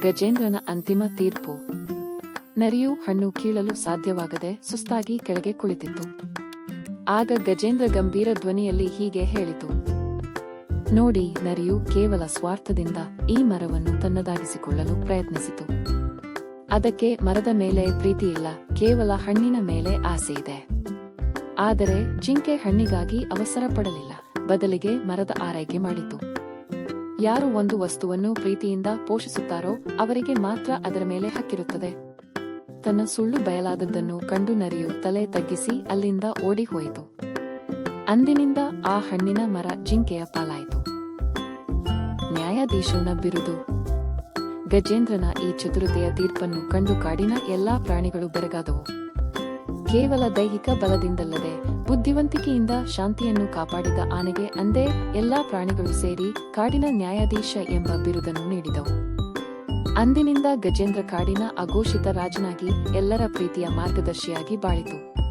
ಗಜೇಂದ್ರನ ಅಂತಿಮ ತೀರ್ಪು. ನರಿಯು ಹಣ್ಣು ಕೀಳಲು ಸಾಧ್ಯವಾಗದೆ ಸುಸ್ತಾಗಿ ಕೆಳಗೆ ಕುಳಿತಿತ್ತು. ಆಗ ಗಜೇಂದ್ರ ಗಂಭೀರ ಧ್ವನಿಯಲ್ಲಿ ಹೀಗೆ ಹೇಳಿತು. ನೋಡಿ, ನರಿಯು ಕೇವಲ ಸ್ವಾರ್ಥದಿಂದ ಈ ಮರವನ್ನು ತನ್ನದಾಗಿಸಿಕೊಳ್ಳಲು ಪ್ರಯತ್ನಿಸಿತು. ಅದಕ್ಕೆ ಮರದ ಮೇಲೆ ಪ್ರೀತಿಯಿಲ್ಲ, ಕೇವಲ ಹಣ್ಣಿನ ಮೇಲೆ ಆಸೆ ಇದೆ. ಆದರೆ ಜಿಂಕೆ ಹಣ್ಣಿಗಾಗಿ ಅವಸರ ಪಡಲಿಲ್ಲ, ಬದಲಿಗೆ ಮರದ ಆರೈಕೆ ಮಾಡಿತು. ಯಾರು ಒಂದು ವಸ್ತುವನ್ನು ಪ್ರೀತಿಯಿಂದ ಪೋಷಿಸುತ್ತಾರೋ ಅವರಿಗೆ ಮಾತ್ರ ಅದರ ಮೇಲೆ ಹಕ್ಕಿರುತ್ತದೆ. ತನ್ನ ಸುಳ್ಳು ಬಯಲಾದದ್ದನ್ನು ಕಂಡು ನರಿಯು ತಲೆ ತಗ್ಗಿಸಿ ಅಲ್ಲಿಂದ ಓಡಿ ಹೋಯಿತು. ಅಂದಿನಿಂದ ಆ ಹಣ್ಣಿನ ಮರ ಜಿಂಕೆಯ ಪಾಲಾಯಿತು. ನ್ಯಾಯಾಧೀಶನ ಬಿರುದು. ಗಜೇಂದ್ರನ ಈ ಚತುರತೆಯ ತೀರ್ಪನ್ನು ಕಂಡು ಕಾಡಿನ ಎಲ್ಲಾ ಪ್ರಾಣಿಗಳು ಬೆರಗಾದವು. ಕೇವಲ ದೈಹಿಕ ಬಲದಿಂದಲ್ಲದೆ ಬುದ್ಧಿವಂತಿಕೆಯಿಂದ ಶಾಂತಿಯನ್ನು ಕಾಪಾಡಿದ ಆನೆಗೆ ಅಂದೇ ಎಲ್ಲಾ ಪ್ರಾಣಿಗಳು ಸೇರಿ ಕಾಡಿನ ನ್ಯಾಯಾಧೀಶ ಎಂಬ ಬಿರುದನ್ನು ನೀಡಿದವು. ಅಂದಿನಿಂದ ಗಜೇಂದ್ರ ಕಾಡಿನ ಅಘೋಷಿತ ರಾಜನಾಗಿ ಎಲ್ಲರ ಪ್ರೀತಿಯ ಮಾರ್ಗದರ್ಶಿಯಾಗಿ ಬಾಳಿತು.